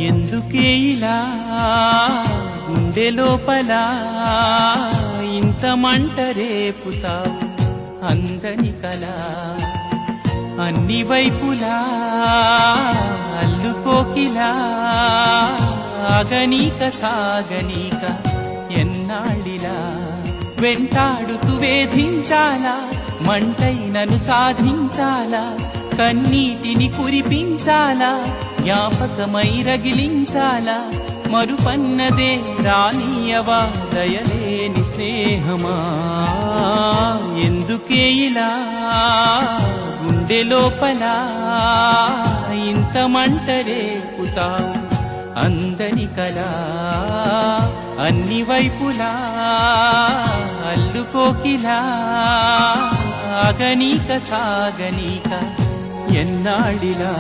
ఎందుకే ఇలా గుండె లోపల ఇంత మంట రేపుతావు అందని కలా అన్ని వైపులా అల్లుకోకిలా ఆగనీక సాగనీక ఎన్నాళ్ళిలా వెంటాడుతూ వేధించాలా మంటైనను సాధించాలా కన్నీటిని కురిపించాలా జ్ఞాపకమై రగిలించాలా మరుపన్నదే రానీయవా దయలేని స్నేహమా ఎందుకే ఇలా గుండె లోపల ఇంత మంట రేపుతావు అందని కలా అన్ని వైపులా అల్లుకోకిలా ఆగనీక సాగనీక ఎన్నాడిలా